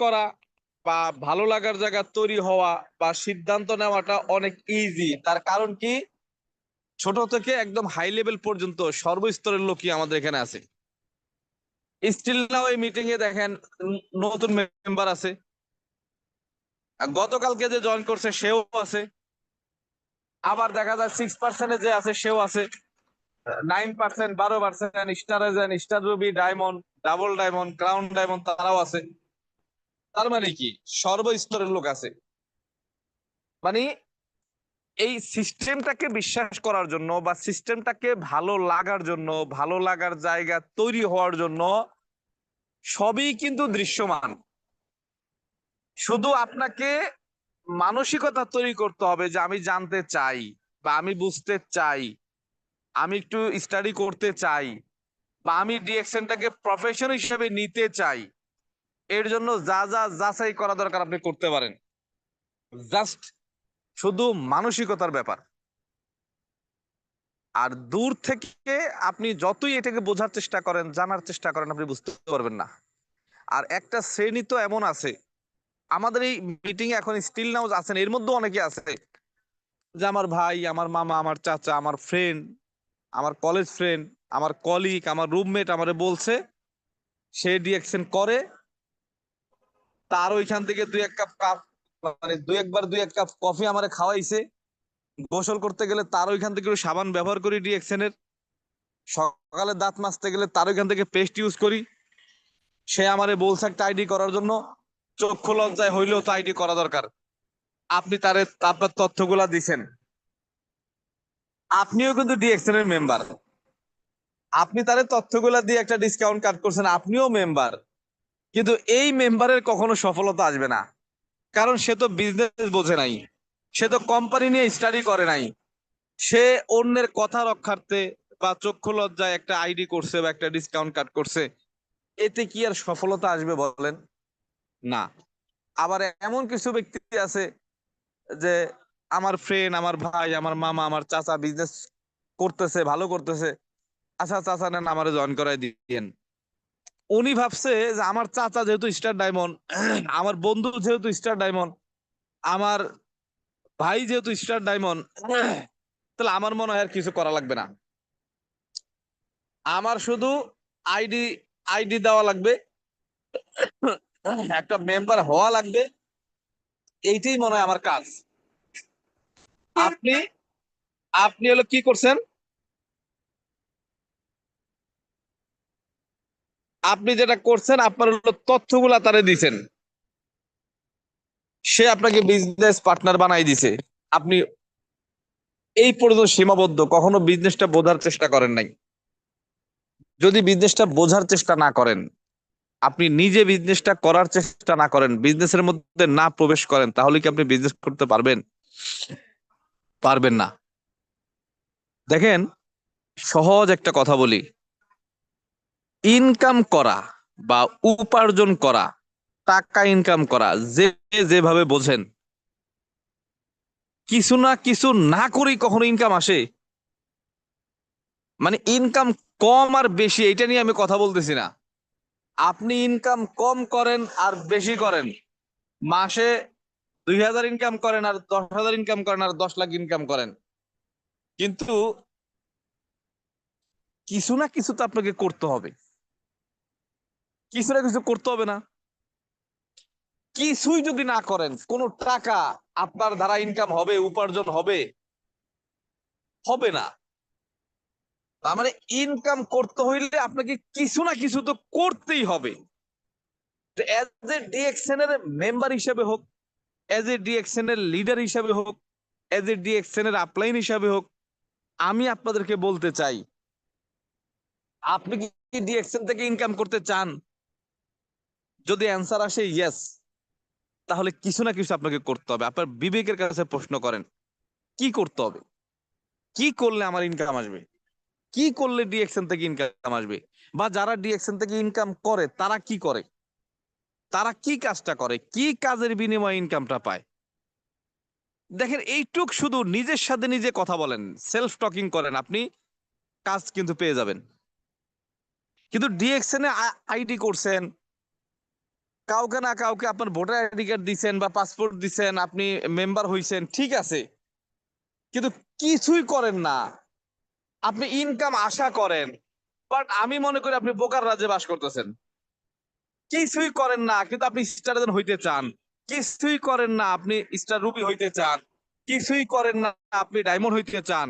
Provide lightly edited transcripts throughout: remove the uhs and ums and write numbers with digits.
করা বা ভালো লাগার জায়গা তৈরি হওয়া বা সিদ্ধান্ত নেওয়াটা অনেক ইজি। তার কারণ কি, ছোট থেকে একদম হাই লেভেল পর্যন্ত সর্বস্তরের লোকই আমাদের এখানে আছে। স্টিল নাও এই মিটিং এ দেখেন নতুন মেম্বার আছে, গতকালকে যে জয়েন করছে সেও আছে, আবার দেখা যায় 6% যে আছে সেও আছে, 9%, 12%, star agent, star Ruby, diamond, double diamond, crown diamond তারাও আছে। তার মানে কি, সর্বস্তরের লোক আছে। মানে এই সিস্টেমটাকে বিশ্বাস করার জন্য বা সিস্টেমটাকে ভালো লাগার জন্য, ভালো লাগার জায়গা তৈরি হওয়ার জন্য সবই কিন্তু দৃশ্যমান। শুধু আপনাকে মানসিকতা তৈরি করতে হবে যে আমি জানতে চাই বা আমি বুঝতে চাই, আমি একটু স্টাডি করতে চাই, বা আমি ডিএকশনটাকে প্রফেশন হিসেবে নিতে চাই। এর জন্য যা যা যাচাই করা দরকার আপনি করতে পারেন। জাস্ট শুধু মানসিকতার ব্যাপার। আর দূর থেকে আপনি যতই এটাকে বোঝার চেষ্টা করেন, জানার চেষ্টা করেন, আপনি বুঝতে পারবেন না। আর একটা শ্রেণী তো এমন আছে আমাদের এই মিটিং এ এখন স্টিল নাও আছেন, এর মধ্যে অনেকে আছে যে আমার ভাই, আমার মামা, আমার চাচা, আমার ফ্রেন্ড, আমার কলেজ ফ্রেন্ড, আমার কলিগ, আমার রুমমেট আমারে বলছে সে ডিএকশন করে, তার ওইখান থেকে দুই এক কাপ কাপ মানে দুই এক কাপ কফি আমারে খাওয়াইছে। গোসল করতে গেলে তার ওইখান থেকে একটু সাবান ব্যবহার করি ডিএকশনের। সকালে দাঁত মাজতে গেলে তার ওইখান থেকে পেস্ট ইউজ করি। সে আমারে বলছে একটা আইডি করার জন্য, চক্ষু লজ্জায় হইলেও তো আইডি করা দরকার। আপনি তারে আপনার তথ্যগুলা দিছেন, আপনিও কিন্তু ডিএকশন এর মেম্বার। আপনি তারে তথ্যগুলা দিয়ে একটা ডিসকাউন্ট কাট করছেন, আপনিও মেম্বার। কিন্তু এই মেম্বারের কখনো সফলতা আসবে না, কারণ সে তো বিজনেস বোঝে নাই, সে তো কোম্পানি নিয়ে স্টাডি করে নাই। সে অন্যের কথা রক্ষার্থে বা চক্ষু লজ্জায় একটা আইডি করছে বা একটা ডিসকাউন্ট কাট করছে। এতে কি আর সফলতা আসবে বলেন? না। আবার এমন কিছু ব্যক্তি আছে যে আমার ফ্রেন্ড, আমার ভাই, আমার মামা, আমার চাচা বিজনেস করতেছে, ভালো করতেছে, আচ্ছা চাচা নেন আমারে জয়েন করাই দিয়েন। উনি ভাবছে যে আমার চাচা যেহেতু স্টার ডায়মন্ড, আমার বন্ধু যেহেতু স্টার ডায়মন্ড, আমার ভাই যেহেতু স্টার ডায়মন্ড, তাহলে আমার মনে হয় আর কিছু করা লাগবে না। আমার শুধু আইডি আইডি দেওয়া লাগবে, একটা মেম্বার হওয়া লাগবে, এইটাই মনে হয় আমার কাজ। আপনি আপনি হলো কি করছেন, আপনি যেটা করছেন আপনার হলো তথ্যগুলা তারে দিছেন, সে আপনাকে বিজনেস পার্টনার বানাই দিছে। আপনি এই পর্যন্ত সীমাবদ্ধ, কখনো বিজনেসটা বোঝার চেষ্টা করেন নাই। যদি বিজনেসটা বোঝার চেষ্টা না করেন, আপনি নিজে বিজনেসটা করার চেষ্টা না করেন, বিজনেসের মধ্যে না প্রবেশ করেন, তাহলে কি আপনি বিজনেস করতে পারবেন? পারবেন না। দেখেন, সহজ একটা কথা বলি, ইনকাম করা বা উপার্জন করা, টাকা ইনকাম করা, যে যেভাবে বোঝেন, কিছু না কিছু না করেই কখনো ইনকাম আসে? মানে ইনকাম কম আর বেশি এটা নিয়ে আমি কথা বলতেছি না। আপনি ইনকাম কম করেন আর বেশি করেন, মাসে 2,000 ইনকাম করেন আর 10,000 ইনকাম করেন আর 10 লাখ ইনকাম করেন, কিন্তু কিছু না কিছু তো আপনাকে করতে হবে। কিছু না কিছু করতে হবে না? কিছুই যদি না করেন, কোনো টাকা আপনার দ্বারা ইনকাম হবে, উপার্জন হবে? হবে না। তার মানে ইনকাম করতে হইলে আপনাকে কিছু না কিছু তো করতেই হবে। এজ এ ডিএক্সএন এর মেম্বার হিসেবে হোক, এজ এ ডিএক্সএন এর লিডার হিসেবে হোক, এজ এ ডিএক্সএন এর আপলাইন হিসেবে হোক, আমি আপনাদেরকে বলতে চাই, আপনি কি ডিএক্সএন থেকে ইনকাম করতে চান? যদি অ্যান্সার আসে ইয়েস, তাহলে কিছু না কিছু আপনাকে করতে হবে। আপনার বিবেকের কাছে প্রশ্ন করেন, কি করতে হবে? কি করলে আমার ইনকাম আসবে? কি করলে ডিএক্সএন থেকে ইনকাম আসবে? বা যারা ডিএক্সএন থেকে ইনকাম করে তারা কি করে, তারা কি কাজটা করে, কি কাজের বিনিময়ে ইনকামটা পায়? দেখেন, এইটুক শুধু নিজের সাথে নিজে কথা বলেন, সেলফ টকিং করেন, আপনি কাজ কিন্তু পেয়ে যাবেন। কিন্তু ডিএক্সএন এ আইডি করছেন, কাউকে না কাউকে আপনার ভোটার আইডি কার্ড দিচ্ছেন বা পাসপোর্ট দিচ্ছেন, আপনি মেম্বার হইছেন, ঠিক আছে, কিন্তু কিছুই করেন না, আপনি ইনকাম আশা করেন, বাট আমি মনে করি আপনি বোকার রাজ্যে বাস করতেছেন। কিছুই করেন না কিন্তু আপনি স্টার হইতে চান, কিছুই করেন না আপনি স্টার রুবি হইতে চান, কিছুই করেন না আপনি ডায়মন্ড হইতে চান।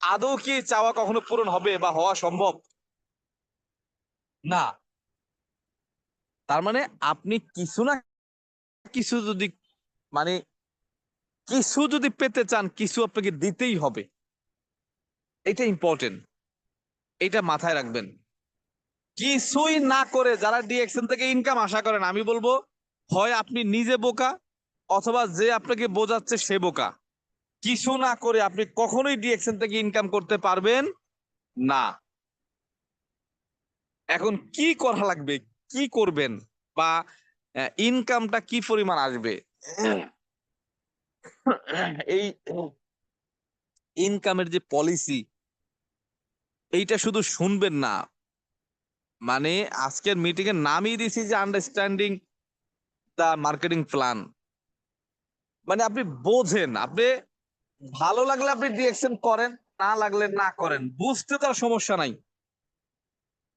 আদৌ কি চাওয়া কখনো পূরণ হবে বা হওয়া সম্ভব? না। তার মানে আপনি কিছু না কিছু যদি, মানে কিছু যদি পেতে চান, কিছু আপনাকে দিতেই হবে। এটা ইম্পর্টেন্ট, এটা মাথায় রাখবেন। কিছুই না করে যারা ডিএক্সএন থেকে ইনকাম আশা করেন, আমি বলবো হয় আপনি নিজে বোকা, অথবা যে আপনাকে বোঝাচ্ছে সে বোকা। কিছু না করে আপনি কখনোই ডিএক্সএন থেকে ইনকাম করতে পারবেন না। এখন কি করা লাগবে, কি করবেন, বা ইনকামটা কি পরিমাণ আসবে, এই ইনকামের যে পলিসি, এইটা শুধু শুনবেন না। মানে আজকের মিটিং এর নামই দিছি যে আন্ডারস্ট্যান্ডিং দা মার্কেটিং প্ল্যান। মানে আপনি বোঝেন, আপনি ভালো লাগলে আপনি ডিরেকশন করেন, না লাগলে না করেন, বুঝতে তো আর সমস্যা নাই।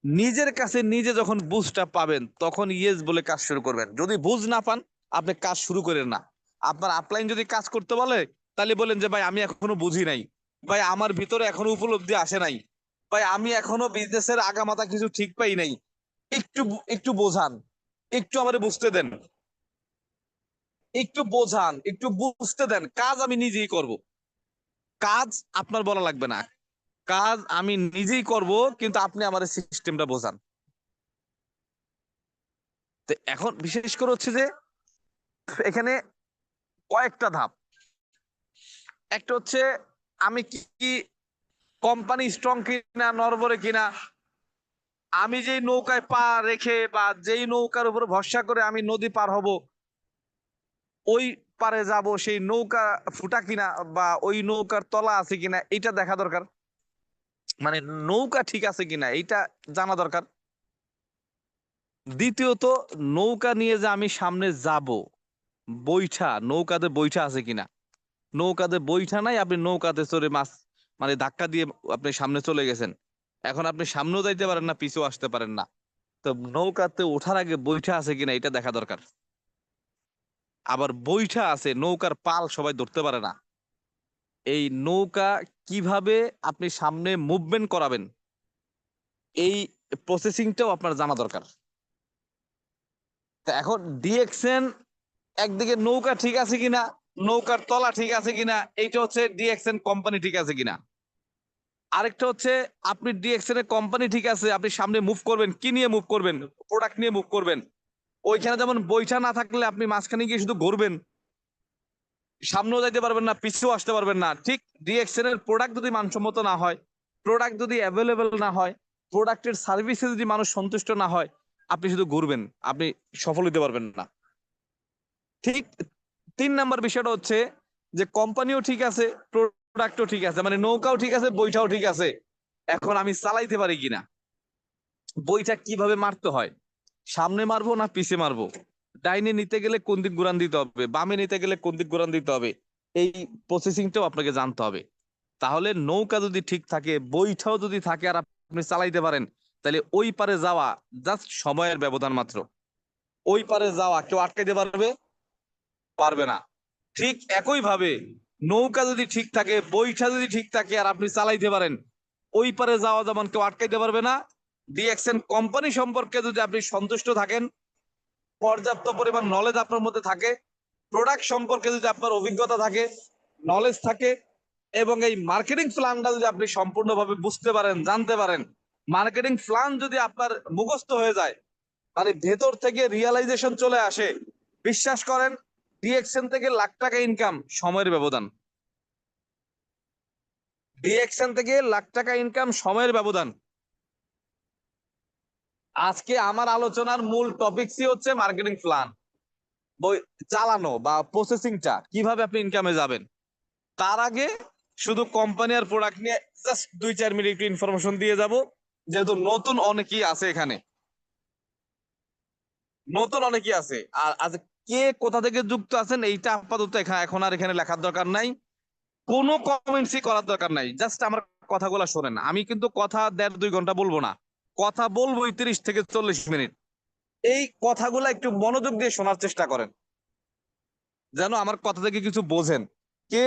নিজের কাছে নিজে যখন বুঝটা পাবেন তখন ইয়েস বলে কাজ শুরু করবেন। যদি বুঝ না পান, আপনি কাজ শুরু করেন না। আপনার আপলাইন যদি কাজ করতে বলে, তাহলে বলেন যে ভাই আমি এখনো বুঝি নাই, ভাই আমার ভিতরে এখনো উপলব্ধি আসে নাই, ভাই আমি এখনো বিজনেসের আগামাথা কিছু ঠিক পাই নাই, একটু একটু বোঝান, একটু আমারে বুঝতে দেন, একটু বোঝান, একটু বুঝতে দেন। কাজ আমি নিজেই করব, কাজ আপনার বলা লাগবে না, কাজ আমি নিজেই করব, কিন্তু আপনি আমার সিস্টেমটা বোঝান। তো এখন বিশেষ করে হচ্ছে যে এখানে কয়েকটা ধাপ। একটা হচ্ছে আমি কি কোম্পানি স্ট্রং কিনা, নড়বড়ে কিনা, আমি যেই নৌকায় পা রেখে বা যেই নৌকার উপর ভরসা করে আমি নদী পার হব, ওই পারে যাব, সেই নৌকা ফুটা কিনা বা ওই নৌকার তলা আছে কিনা এটা দেখা দরকার। মানে নৌকা ঠিক আছে কিনা এইটা জানা দরকার। দ্বিতীয়ত, নৌকা নিয়ে যে আমি সামনে যাব, বৈঠা নৌকাতে বৈঠা আছে কিনা। নৌকাতে বৈঠা নাই, আপনি নৌকাতে চড়ে মাছ, মানে ধাক্কা দিয়ে আপনি সামনে চলে গেছেন, এখন আপনি সামনেও যাইতে পারেন না, পিছু আসতে পারেন না। তো নৌকাতে ওঠার আগে বৈঠা আছে কিনা এটা দেখা দরকার। আবার বৈঠা আছে, নৌকার পাল সবাই ধরতে পারে না। এই নৌকা কিভাবে আপনি সামনে মুভমেন্ট করাবেন, এই প্রসেসিংটাও আপনার জানা দরকার। তা এখন ডিএক্সএন, একদিকে নৌকা ঠিক আছে কিনা, নৌকার তলা ঠিক আছে কিনা, এইটা হচ্ছে ডিএক্সএন কোম্পানি ঠিক আছে কিনা। আরেকটা হচ্ছে আপনি ডিএক্সএন এর কোম্পানি ঠিক আছে, আপনি সামনে মুভ করবেন, কি নিয়ে মুভ করবেন, প্রোডাক্ট নিয়ে মুভ করবেন। ওইখানে যেমন বৈঠা না থাকলে আপনি মাঝখানে গিয়ে শুধু ঘুরবেন, সামনেও যাইতে পারবেন না, পিছুও আসতে পারবেন না। ঠিক ডিএক্সএন এর প্রোডাক্ট যদি মানসম্মত না হয়, প্রোডাক্ট যদি অ্যাভেলেবেল না হয়, প্রোডাক্টের সার্ভিসে যদি মানুষ সন্তুষ্ট না হয়, আপনি শুধু ঘুরবেন, আপনি সফল হতে পারবেন না। ঠিক 3 নাম্বার বিষয়টা হচ্ছে যে কোম্পানিও ঠিক আছে, প্রোডাক্টও ঠিক আছে, মানে নৌকাও ঠিক আছে, বইটাও ঠিক আছে, এখন আমি চালাইতে পারি কিনা, বইটা কিভাবে মারতে হয়, সামনে মারবো না পিছে মারবো, ডাইনে নিতে গেলে কোন দিক ঘুরান দিতে হবে, বামে নিতে গেলে কোন দিক ঘুরান দিতে হবে, এই প্রসেসিংটাও আপনাকে জানতে হবে। তাহলে নৌকা যদি ঠিক থাকে, বইটাও যদি থাকে, আর আপনি চালাইতে পারেন, তাহলে ওই পারে যাওয়া জাস্ট সময়ের ব্যবধান মাত্র। ওই পারে যাওয়া কেউ আটকাইতে পারবে? পারবে না। ঠিক একই ভাবে নৌকা যদি ঠিক থাকে, বইটা যদি ঠিক থাকে, আর আপনি চালাইতে পারেন, ওই পারে যাওয়া যেমন কেউ আটকাইতে পারবে না। ডিএক্সএন কোম্পানি সম্পর্কে যদি আপনি সন্তুষ্ট থাকেন, পর্যাপ্ত পরিমাণ নলেজ আপনার মধ্যে থাকে, প্রোডাক্ট সম্পর্কে যদি আপনার অভিজ্ঞতা থাকে, নলেজ থাকে, এবং এই মার্কেটিং প্ল্যানটা যদি আপনি সম্পূর্ণভাবে বুঝতে পারেন, জানতে পারেন, মার্কেটিং প্ল্যান যদি আপনার মুখস্থ হয়ে যায়, মানে ভেতর থেকে রিয়ালাইজেশন চলে আসে, বিশ্বাস করেন, ডিএক্সএন থেকে লাখ টাকা ইনকাম সময়ের ব্যবধান। ডিএক্সএন থেকে লাখ টাকা ইনকাম সময়ের ব্যবধান। আজকে আমার আলোচনার মূল টপিকসই হচ্ছে মার্কেটিং প্ল্যান, বই চালানো বা প্রসেসিংটা কিভাবে আপনি ইনকামে যাবেন। তার আগে শুধু কোম্পানি আর প্রোডাক্ট নিয়ে জাস্ট 2-4 মিনিট একটু ইনফরমেশন দিয়ে যাব, যেহেতু নতুন অনেকেই আছে এখানে। নতুন অনেকে আছে। আর আজ কে কোথা থেকে যুক্ত আছেন এইটা আপাতত এখন আর এখানে লেখার দরকার নাই, কোনো কমেন্টসই করার দরকার নাই। জাস্ট আমার কথাগুলো শোনেন। আমি কিন্তু কথা 1.5-2 ঘন্টা বলবো না, কথা বলবো 30 থেকে 40 মিনিট। এই কথাগুলো একটু মনোযোগ দিয়ে শোনার চেষ্টা করেন, যেন আমার কথা থেকে কিছু বোঝেন। কে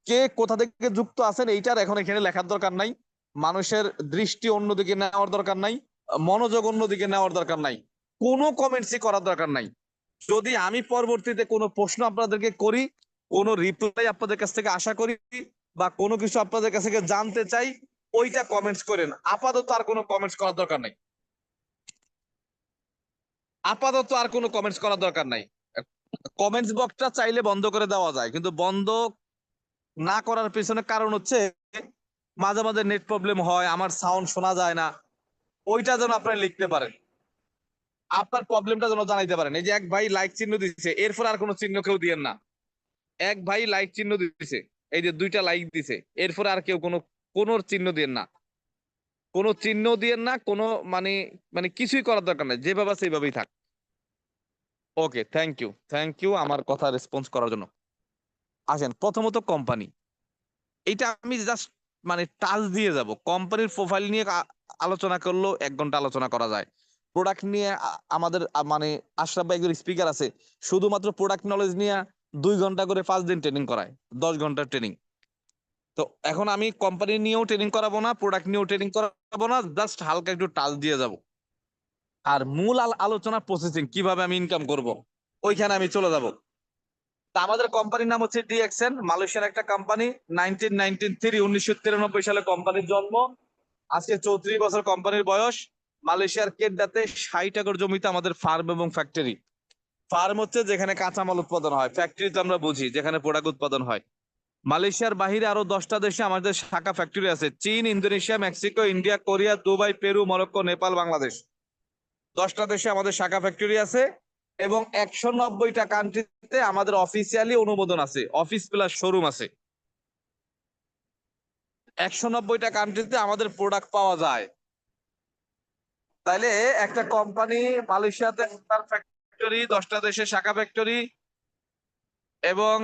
কে কোথা থেকে যুক্ত আছেন এইটার এখন এখানে লেখার দরকার নাই। মানুষের দৃষ্টি অন্যদিকে নেওয়ার দরকার নাই, মনোযোগ অন্যদিকে নেওয়ার দরকার নাই, কোনো কমেন্টসই করার দরকার নাই। যদি আমি পরবর্তীতে কোনো প্রশ্ন আপনাদেরকে করি, কোনো রিপ্লাই আপনাদের কাছ থেকে আশা করি, বা কোনো কিছু আপনাদের কাছ থেকে জানতে চাই, ওইটা কমেন্টস করেন। আপাতত আর কোনো কমেন্টস করার দরকার নাই, আপাতত আর কোনো কমেন্টস করার দরকার নাই। কমেন্টস বক্সটা চাইলে বন্ধ করে দেওয়া যায়, কিন্তু বন্ধ না করার পেছনে কারণ হচ্ছে মাঝে মাঝে নেট প্রবলেম হয়, আমার সাউন্ড শোনা যায় না। ওইটা যেন আপনি লিখতে পারেন, আপনার প্রবলেমটা যেন জানাইতে পারেন। এই যে এক ভাই লাইক চিহ্ন দিচ্ছে, এরপর আর কোনো চিহ্ন কেউ দিয়েন না। এক ভাই লাইক চিহ্ন দিচ্ছে, এই যে 2টা লাইক দিছে, এরপর আর কেউ কোনো কোনো চিহ্ন দিয়েন না, কোনো চিহ্ন দিয়েন না, কোনো মানে মানে কিছুই করার দরকার নাই, যেভাবে আছে সেইভাবেই থাক। ওকে, থ্যাংক ইউ আমার কথা রেসপন্স করার জন্য। আসেন, প্রথমত কোম্পানি, এইটা আমি জাস্ট মানে টাচ দিয়ে যাব। কোম্পানির প্রোফাইল নিয়ে আলোচনা করলেও 1 ঘন্টা আলোচনা করা যায়। প্রোডাক্ট নিয়ে আমাদের মানে আশরাফ ভাই একজন স্পিকার আছে, শুধুমাত্র প্রোডাক্ট নলেজ নিয়ে 2 ঘন্টা করে 5 দিন ট্রেনিং করায়, 10 ঘন্টার ট্রেনিং। তো এখন আমি কোম্পানি নিয়েও ট্রেনিং করাবো না, প্রোডাক্ট নিয়েও ট্রেনিং করাবো না, জাস্ট হালকা একটু টাচ দিয়ে যাব। আর মূল আলোচনা প্রসেসিং, কিভাবে আমি ইনকাম করব, ওইখানে আমি চলে যাব। তা আমাদের কোম্পানির নাম হচ্ছে ডিএক্সএন, মালয়েশিয়ার একটা কোম্পানি। 1993 সালে কোম্পানির জন্ম। আজকে 34 বছর কোম্পানির বয়স। মালয়েশিয়ার কেডাতে 60 একর জমিতে আমাদের ফার্ম এবং ফ্যাক্টরি। ফার্ম হচ্ছে যেখানে কাঁচামাল উৎপাদন হয়, ফ্যাক্টরি তো আমরা বুঝি যেখানে প্রোডাক্ট উৎপাদন হয়। মালয়েশিয়ার বাহিরে আরো 10টা দেশে আমাদের শাখা ফ্যাক্টরি আছে, চীন, Indonesia, Mexico, India, Korea, Dubai, Peru, Morocco, Nepal, Bangladesh. 10টা দেশে আমাদের শাখা ফ্যাক্টরি আছে, এবং 190টা কান্ট্রিতে আমাদের অফিসিয়ালি অনুমোদন আছে, অফিস প্লাস শোরুম আছে। 190টা কান্ট্রিতে আমাদের প্রোডাক্ট পাওয়া যায়। তাইলে একটা কোম্পানি মালয়েশিয়াতে তার ফ্যাক্টরি, 10টা দেশে শাখা ফ্যাক্টরি, এবং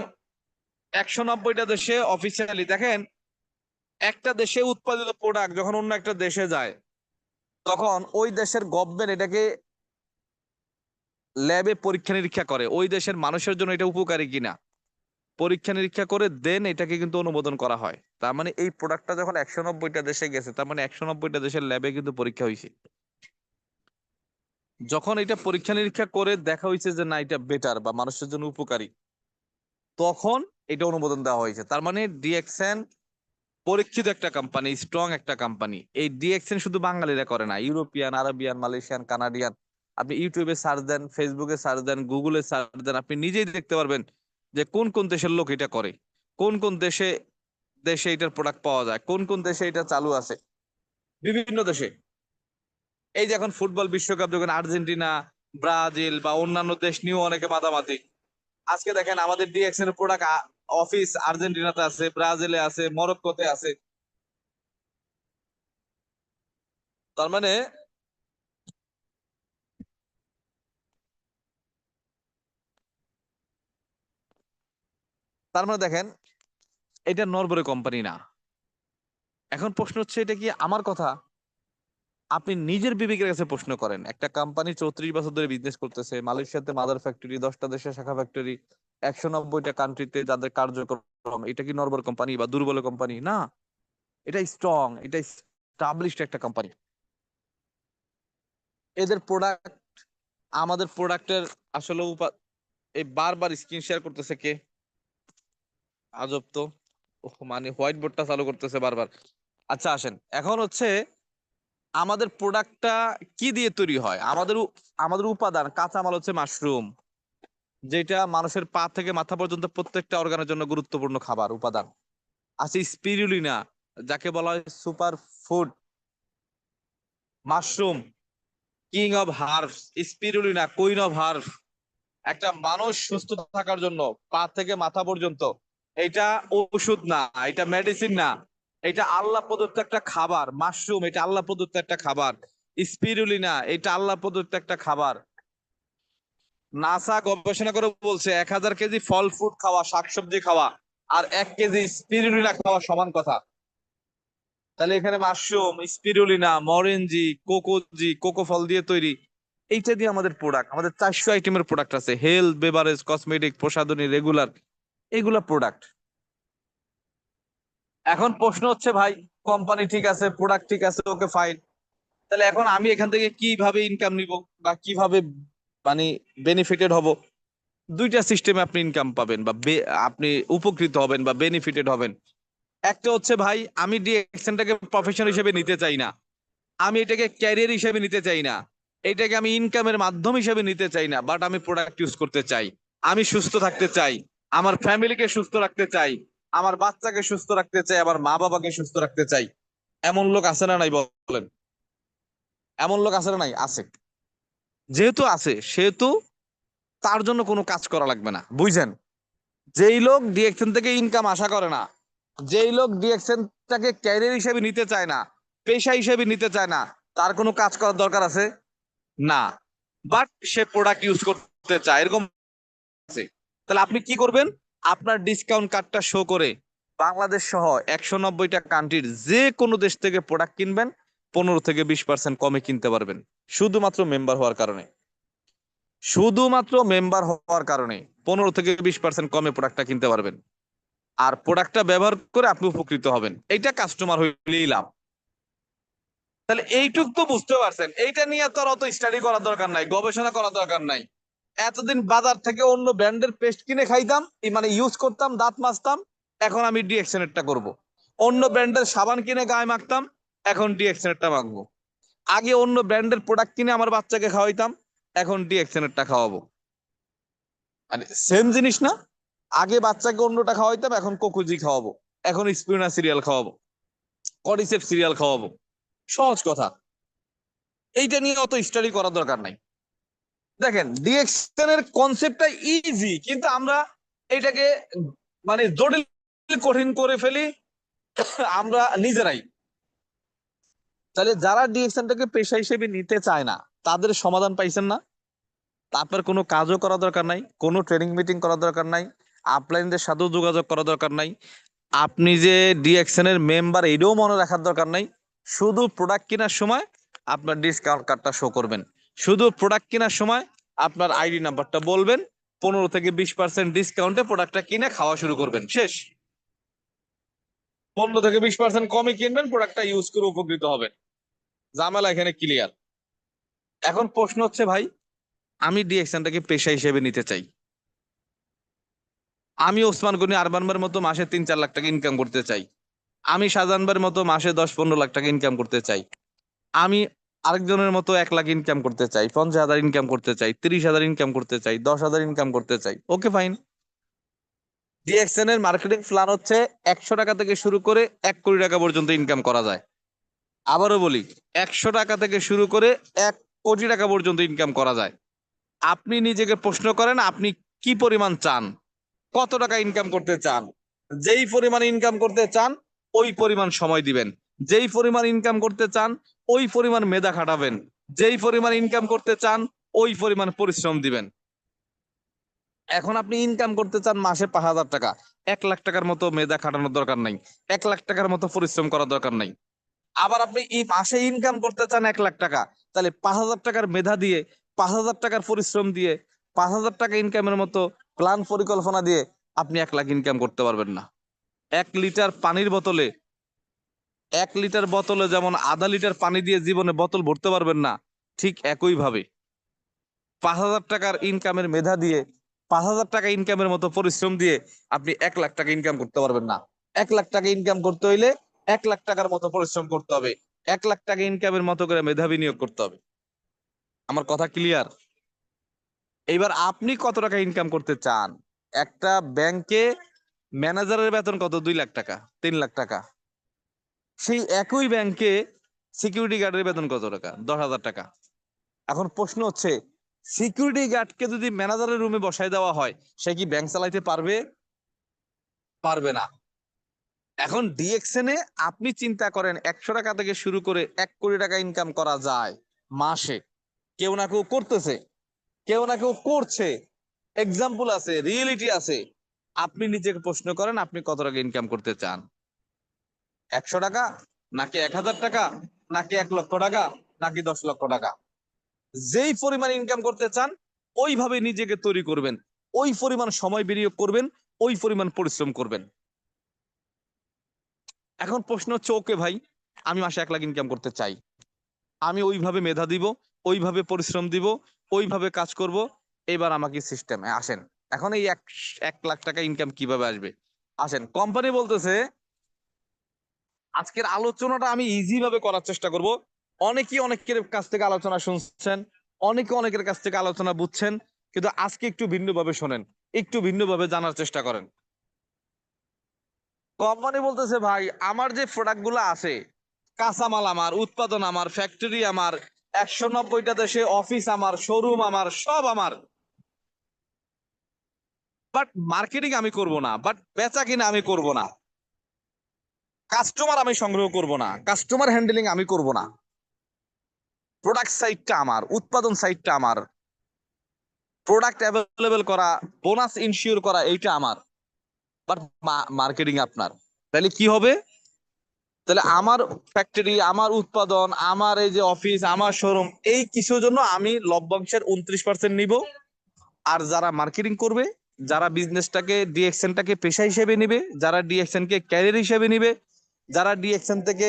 190টা দেশে অফিসিয়ালি। দেখেন, একটা দেশে উৎপাদিত প্রোডাক্ট যখন অন্য একটা দেশে যায়, তখন ওই দেশের গভর্নমেন্ট এটাকে ল্যাবে পরীক্ষা নিরীক্ষা করে, ওই দেশের মানুষের জন্য এটা উপকারী কিনা পরীক্ষা নিরীক্ষা করে দেন এটাকে কিন্তু অনুমোদন করা হয়। তার মানে এই প্রোডাক্টটা যখন 190টা দেশে গেছে, তার মানে 190টা দেশের ল্যাবে কিন্তু পরীক্ষা হয়েছে। যখন এটা পরীক্ষা নিরীক্ষা করে দেখা হয়েছে যে না, এটা বেটার বা মানুষের জন্য উপকারী, তখন এটা অনুমোদন দেওয়া হয়েছে। তার মানে ডিএক্সএন পরীক্ষিত একটা কোম্পানি, স্ট্রং একটা কোম্পানি। এই ডিএক্সএন শুধু বাঙালিরা করে না, ইউরোপিয়ান, আরবিয়ান, মালয়েশিয়ান, কানাডিয়ান। আপনি ইউটিউবে সার্চ দেন, ফেসবুকে সার্চ দেন, গুগলে সার্চ দেন, আপনি নিজেই দেখতে পারবেন যে কোন কোন দেশের লোক এটা করে, কোন কোন দেশে দেশে এটার প্রোডাক্ট পাওয়া যায়, কোন কোন দেশে এটা চালু আছে। বিভিন্ন দেশে, এই যে এখন ফুটবল বিশ্বকাপ যখন আর্জেন্টিনা, ব্রাজিল বা অন্যান্য দেশ নিয়েও অনেকে মাতামাতি। আজকে দেখেন আমাদের ডিএক্সএন এর প্রোডাক্ট অফিস আর্জেন্টিনাতে আছে, ব্রাজিলে আছে, মরক্কোতে আছে। তার মানে দেখেন, এটা নরবরে কোম্পানি না। এখন প্রশ্ন হচ্ছে, এটা কি আমার কথা? আপনি নিজের বিবেকের কাছে প্রশ্ন করেন। একটা কোম্পানি 34 বছর ধরে বিজনেস করতেছে, মালয়েশিয়াতে মাদার ফ্যাক্টরি, 10টা দেশে শাখা ফ্যাক্টরি, 190টা কান্ট্রিতে যাদের কার্যক্রম, এটা কি নরবর কোম্পানি বা দুর্বল কোম্পানি না? এটা স্ট্রং, এটা স্টাবলিশড একটা কোম্পানি। এদের প্রোডাক্ট, আমাদের প্রোডাক্টের আসলে এই বারবার স্ক্রিন শেয়ার করতেছে কে? আজব তো। ওহ, মানে হোয়াইট বোর্ডটা চালু করতেছে বারবার। আচ্ছা আসেন, এখন হচ্ছে আমাদের প্রোডাক্টটা কি দিয়ে তৈরি হয়। আমাদের উপাদান কাঁচামাল হচ্ছে মাশরুম, যেটা মানুষের পা থেকে মাথা পর্যন্ত প্রত্যেকটা অর্গানের জন্য গুরুত্বপূর্ণ খাবার উপাদান। আছে স্পিরুলিনা, যাকে বলা হয় super food. Mushroom king of herbs, spirulina queen of herbs. একটা মানুষ সুস্থ থাকার জন্য পা থেকে মাথা পর্যন্ত, এটা ওষুধ না, এটা মেডিসিন না, এটা আল্লাহ প্রদত্ত একটা খাবার। মাশরুম এটা আল্লাহ প্রদত্ত একটা খাবার। স্পিরুলিনা এটা আল্লাহ প্রদত্ত একটা খাবার। নাসা গবেষণা করে বলছে 1000 কেজি ফল ফ্রুট খাওয়া, শাকসবজি খাওয়া আর 1 কেজি স্পিরুলিনা খাওয়া সমান কথা। তাহলে এখানে মাশরুম, স্পিরুলিনা, মরেঞ্জি, কোকোজি, কোকো ফল দিয়ে তৈরি, এইটা দিয়ে আমাদের প্রোডাক্ট, আমাদের 400 আইটেমের প্রোডাক্ট আছে, হেলথ, বেভারেজ, কসমেটিক, প্রসাধনী, রেগুলার, এগুলা প্রোডাক্ট। এখন প্রশ্ন হচ্ছে ভাই, কোম্পানি ঠিক আছে, প্রোডাক্ট ঠিক আছে, ওকে ফাইন, তাহলে এখন আমি এখান থেকে কিভাবে ইনকাম নিব বা কিভাবে মানে বেনিফিটেড হব? দুইটা সিস্টেমে আপনি ইনকাম পাবেন বা আপনি উপকৃত হবেন বা বেনিফিটেড হবেন। একটা হচ্ছে ভাই, আমি ডিএকশনটাকে প্রফেশন হিসেবে নিতে চাই না, আমি এটাকে ক্যারিয়ার হিসেবে নিতে চাই না, এটাকে আমি ইনকামের মাধ্যম হিসেবে নিতে চাই না, বাট আমি প্রোডাক্ট ইউজ করতে চাই, আমি সুস্থ থাকতে চাই, আমার ফ্যামিলিকে সুস্থ রাখতে চাই, আমার বাচ্চাকে সুস্থ রাখতে চাই, আমার মা বাবাকে সুস্থ রাখতে চাই। এমন লোক আছে না নাই বলেন? এমন লোক আছে না নাই? আছে। যেহেতু আছে সেহেতু তার জন্য কোনো কাজ করা লাগবে না, বুঝছেন? যেই লোক ডিএকশন থেকে ইনকাম আশা করে না, যেই লোক ডিএকশনটাকে ক্যারিয়ার হিসেবে নিতে চায় না, পেশা হিসেবে নিতে চায় না, তার কোনো কাজ করার দরকার আছে না, বাট সে প্রোডাক্ট ইউজ করতে চায়, এরকম আছে। তাহলে আপনি কি করবেন? আপনার ডিসকাউন্ট কার্ডটা শো করে বাংলাদেশ সহ 190টা কান্ট্রির যে কোনো দেশ থেকে প্রোডাক্ট কিনবেন, 15 থেকে 20% কমে কিনতে পারবেন, শুধুমাত্র মেম্বার হওয়ার কারণে। শুধুমাত্র মেম্বার হওয়ার কারণে 15 থেকে 20% কমে প্রোডাক্টটা কিনতে পারবেন, আর প্রোডাক্টটা ব্যবহার করে আপনি উপকৃত হবেন, এইটা কাস্টমার হইলেই লাভ। তাহলে এইটুক তো বুঝতে পারছেন, এইটা নিয়ে তো আর অত স্টাডি করার দরকার নাই, গবেষণা করার দরকার নাই। এতদিন বাজার থেকে অন্য ব্র্যান্ডের পেস্ট কিনে খাইতাম, মানে ইউজ করতাম, দাঁত মাজতাম, এখন আমি ডিএক্সএনেরটা করব। অন্য ব্র্যান্ডের সাবান কিনে গায়ে মাখতাম, এখন ডিএক্সএনেরটা মাখবো। আগে অন্য ব্র্যান্ডের প্রোডাক্ট কিনে আমার বাচ্চাকে খাওয়াইতাম, এখন ডিএক্সএনেরটা খাওয়াবো। মানে সেম জিনিস না? আগে বাচ্চাকে অন্যটা খাওয়াইতাম, এখন কোকুজি খাওয়াবো, এখন স্পিরুনা সিরিয়াল খাওয়াবো, কডিসেপ সিরিয়াল খাওয়াবো। সহজ কথা, এইটা নিয়ে অত স্টাডি করার দরকার নাই। দেখেন, ডিএক্সএন এর কনসেপ্টটা ইজি, কিন্তু আমরা এটাকে মানে জটিল, কঠিন করে ফেলি আমরা নিজেরাই। তাহলে যারা ডিএক্সএনটাকে পেশা হিসেবে নিতে চায় না, তাদের সমাধান পাইছেন না? আপনার কোনো কাজও করা দরকার নাই, কোনো ট্রেনিং মিটিং করার দরকার নাই, আপলাইনদের সাথেও যোগাযোগ করা দরকার নাই, আপনি যে ডিএক্সএন এর মেম্বার এটাও মনে রাখার দরকার নাই। শুধু প্রোডাক্ট কেনার সময় আপনার ডিসকাউন্ট কার্ডটা শো করবেন, শুধু প্রোডাক্ট কেনার সময় আপনার আইডি নাম্বারটা বলবেন, 15 থেকে 20% ডিসকাউন্টে প্রোডাক্টটা কিনে খাওয়া শুরু করবেন, শেষ। 15 থেকে 20% কমে কিনবেন, প্রোডাক্টটা ইউজ করে উপকৃত হবেন, ঝামেলা এখানে ক্লিয়ার। এখন প্রশ্ন হচ্ছে ভাই, আমি ডিএক্সএনটাকে পেশা হিসেবে নিতে চাই, আমি ওসমান গনি আরমান ভাইয়ের মতো মাসে 3-4 লাখ টাকা ইনকাম করতে চাই, আমি শাহজাহান ভাইয়ের মতো মাসে 10-15 লাখ টাকা ইনকাম করতে চাই, আমি আরেকজনের মতো 1 লাখ ইনকাম করতে চাই, 50,000 ইনকাম করতে চাই, 30,000 ইনকাম করতে চাই, 10,000 ইনকাম করতে চাই, ওকে ফাইন। ডিএক্সএন এর মার্কেটিং প্ল্যান হচ্ছে 100 টাকা থেকে শুরু করে 1 কোটি টাকা পর্যন্ত ইনকাম করা যায়। আবারও বলি, 100 টাকা থেকে শুরু করে 1 কোটি টাকা পর্যন্ত ইনকাম করা যায়। আপনি নিজেকে প্রশ্ন করেন, আপনি কি পরিমাণ চান, কত টাকা ইনকাম করতে চান? যেই পরিমাণ ইনকাম করতে চান ওই পরিমাণ সময় দিবেন, যেই পরিমাণ ইনকাম করতে চান ওই পরিমাণ মেধা খাটাবেন, যেই পরিমাণ ইনকাম করতে চান ওই পরিমাণ পরিশ্রম দিবেন। এখন আপনি ইনকাম করতে চান মাসে 5,000 টাকা, 1 লাখ টাকার মতো মেধা খাটানোর দরকার নাই, 1 লাখ টাকার মতো পরিশ্রম করার দরকার নাই। আবার আপনি এই মাসে ইনকাম করতে চান 1 লাখ টাকা, তাহলে 5,000 টাকার মেধা দিয়ে, 5,000 টাকার পরিশ্রম দিয়ে, 5,000 টাকা ইনকামের মতো প্ল্যান পরিকল্পনা দিয়ে আপনি 1 লাখ ইনকাম করতে পারবেন না। 1 লিটার পানির বোতলে, 1 লিটার বোতলে যেমন আধা লিটার পানি দিয়ে জীবনে বোতল ভরতে পারবেন না, ঠিক একই ভাবে 5,000 টাকার ইনকামের মেধা দিয়ে, 5,000 টাকা ইনকামের মতো পরিশ্রম দিয়ে আপনি 1 লাখ টাকা ইনকাম করতে পারবেন না। 1 লাখ টাকা ইনকাম করতে হইলে 1 লাখ টাকার মতো পরিশ্রম করতে হবে, 1 লাখ টাকা ইনকামের মতো করে মেধা বিনিয়োগ করতে হবে। আমার কথা ক্লিয়ার? এইবার আপনি কত টাকা ইনকাম করতে চান? একটা ব্যাংকে ম্যানেজারের বেতন কত? 2 লাখ টাকা, 3 লাখ টাকা। সেই একই ব্যাংকে সিকিউরিটি গার্ডের বেতন কত টাকা? 10,000 টাকা। এখন প্রশ্ন হচ্ছে, সিকিউরিটি গার্ডকে যদি ম্যানেজারের রুমে বসায় দেওয়া হয়, সে কি ব্যাংক চালাইতে পারবে? পারবে না। এখন ডিএক্সএন এ আপনি চিন্তা করেন, 100 টাকা থেকে শুরু করে 1 কোটি টাকা ইনকাম করা যায় মাসে, কেউ না কেউ করতেছে। কেউ না কেউ করছে, এক্সাম্পল আছে, রিয়েলিটি আছে। আপনি নিজেকে প্রশ্ন করেন আপনি কত টাকা ইনকাম করতে চান? 100 টাকা, নাকি 1000 টাকা, নাকি 1 লক্ষ টাকা, নাকি 10 লক্ষ টাকা? যেই পরিমাণ ইনকাম করতে চান ওইভাবে নিজেকে তৈরি করবেন, ওই পরিমাণ সময় বিনিয়োগ করবেন, ওই পরিমাণ পরিশ্রম করবেন। এখন প্রশ্ন হচ্ছে, ওকে ভাই, আমি মাসে 1 লাখ ইনকাম করতে চাই, আমি ওইভাবে মেধা দিব, ওইভাবে পরিশ্রম দিব, ওইভাবে কাজ করব। এবার আমাকে সিস্টেমে আসেন। এখন এই 1 লাখ টাকা ইনকাম কিভাবে আসবে? আসেন, কোম্পানি বলতেছে, আজকের আলোচনাটা আমি ইজি ভাবে করার চেষ্টা করব। অনেকেই অনেকের কাছ থেকে আলোচনা শুনছেন, অনেকে অনেকের কাছ থেকে আলোচনা বুঝছেন, কিন্তু আজকে একটু ভিন্নভাবে শোনেন, একটু ভিন্নভাবে জানার চেষ্টা করেন। কোম্পানি বলতেছে, ভাই আমার যে প্রোডাক্ট গুলো আছে, কাঁচামাল আমার, উৎপাদন আমার, ফ্যাক্টরি আমার, 190টা দেশে অফিস আমার, শোরুম আমার, সব আমার, বাট মার্কেটিং আমি করব না, বাট বেচা কিনা আমি করব না, কাস্টমার আমি সংগ্রহ করব না, কাস্টমার হ্যান্ডেলিং আমি করব না, প্রোডাক্ট সাইডটা আমার, উৎপাদন সাইডটা আমার, প্রোডাক্ট অ্যাভেলেবেল করা, বোনাস ইনশিওর করা, এইটা আমার, বাট মার্কেটিং আপনার। তাহলে কি হবে? তাহলে আমার ফ্যাক্টরি, আমার উৎপাদন, আমার এই যে অফিস, আমার শোরুম, এই কিছুর জন্য আমি লভ্যাংশের 29% নিব। আর যারা মার্কেটিং করবে, যারা বিজনেসটাকে ডিএক্সএনটাকে পেশা হিসেবে নিবে, যারা ডিএক্সএন কে ক্যারিয়ার হিসেবে নিবে, যারা ডিএক্সএন থেকে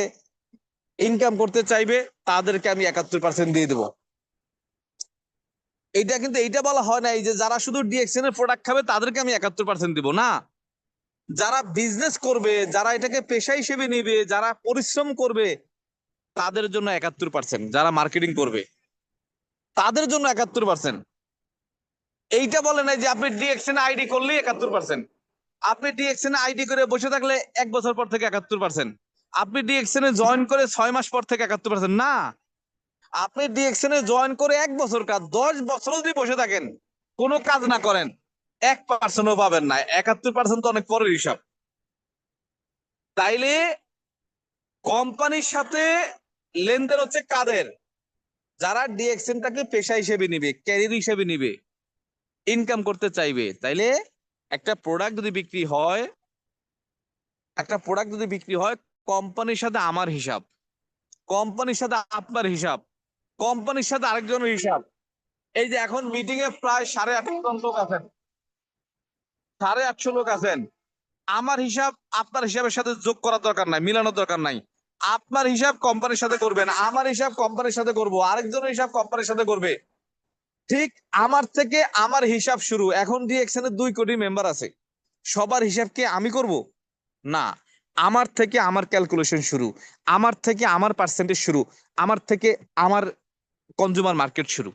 ইনকাম করতে চাইবে, তাদেরকে আমি 71% দিয়ে দেবো। এইটা কিন্তু এইটা বলা হয় না এই যে যারা শুধু ডিএক্সএন এর প্রোডাক্ট খাবে তাদেরকে আমি 71% দিব না। যারা বিজনেস করবে, যারা এটাকে পেশা হিসেবে নিবে, যারা পরিশ্রম করবে, তাদের জন্য 71%, যারা মার্কেটিং করবে তাদের জন্য 71%। এইটা বলে নাই যে আপনি ডিএক্সএন আইডি করলে 71%, আপনি ডিএক্সএন আইডি করে বসে থাকলে 1 বছর পর থেকে 71%, আপনি ডিএক্সএন এ জয়েন করে 6 মাস পর থেকে 71%, না। আপনি ডিএক্সএন এ জয়েন করে 1 বছর কাজ, 10 বছর যদি বসে থাকেন, কোনো কাজ না করেন, 1%ও পাবেন না। 71% তো অনেক পরের হিসাব। তাইলে কোম্পানির সাথে লেনদেন হচ্ছে কাদের? যারা ডিএক্সএনটাকে পেশা হিসেবে নিবে, ক্যারিয়ার হিসেবে নিবে, ইনকাম করতে চাইবে। তাইলে একটা প্রোডাক্ট যদি বিক্রি হয়, একটা প্রোডাক্ট যদি বিক্রি হয়, কোম্পানির সাথে আমার হিসাব, কোম্পানির সাথে আপনার হিসাব, কোম্পানির সাথে আরেকজনের হিসাব। এই যে এখন মিটিং এ প্রায় 850 লোক আছেন, 850 লোক আছেন, আমার হিসাব আপনার হিসাবের সাথে যোগ করার দরকার নাই, মিলানোর দরকার নাই। আপনার হিসাব কোম্পানির সাথে করবেন, আমার হিসাব কোম্পানির সাথে করব, আরেকজনের হিসাব কোম্পানির সাথে করবে। ঠিক আমার থেকে আমার হিসাব শুরু। এখন ডিএক্সএন এর 2 কোটি মেম্বার আছে, সবার হিসাব কি আমি করব? না। আমার থেকে আমার ক্যালকুলেশন শুরু, আমার থেকে আমার পার্সেন্টেজ শুরু, আমার থেকে আমার কনজিউমার মার্কেট শুরু,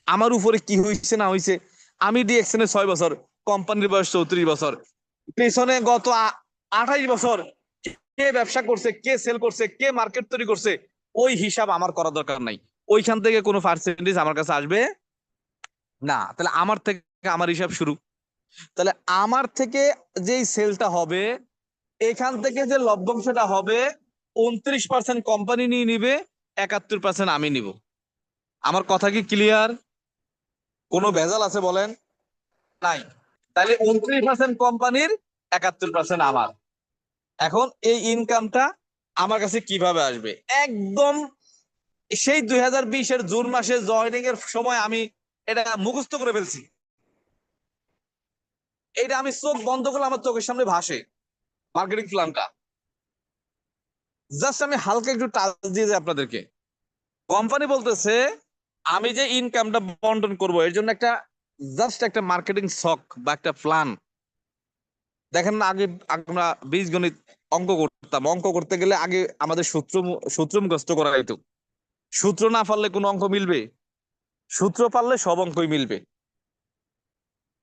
আমার উপরে কি হয়েছে না হয়েছে। আমি ডিএক্সএন এ 6 বছর, কোম্পানির বয়স 34 বছর, পেছনে গত 28 বছর কে ব্যবসা করছে, কে সেল করছে, কে মার্কেট তৈরি করছে, ওই হিসাব আমার করা দরকার নাই। ওইখান থেকে কোনো পার্সেন্টেজ আমার কাছে আসবে না। তাহলে আমার থেকে আমার হিসাব শুরু। তাহলে আমার থেকে যেই সেলটা হবে, এখান থেকে যে লভ্যাংশটা হবে, 29% কোম্পানি নিয়ে নিবে, 71% আমি নিব। আমার কথা কি ক্লিয়ার? কোনো ভেজাল আছে বলেন? নাই। তাহলে 29% কোম্পানির, 71% আমার। এখন এই ইনকামটা আমার কাছে কিভাবে আসবে? একদম সেই 2020-এর জুন মাসে জয়নিং এর সময় আমি এটা মুখস্থ করে ফেলছি। এটা আমি চোখ বন্ধ করলে আমার চোখের সামনে ভাসে মার্কেটিং প্ল্যানটা। জাস্ট আমি হালকা একটু টাচ দিয়ে যাই আপনাদেরকে। কোম্পানি বলতেছে, আমি যে ইনকামটা বন্টন করব এর জন্য একটা জাস্ট একটা মার্কেটিং শখ বা একটা প্ল্যান। দেখেন না, আগে আমরা বীজগণিত অঙ্ক করতাম, অঙ্ক করতে গেলে আগে আমাদের সূত্র মুখস্থ করা হইতো। সূত্র না পারলে কোনো অঙ্ক মিলবে? সূত্র পারলে সব অঙ্কই মিলবে।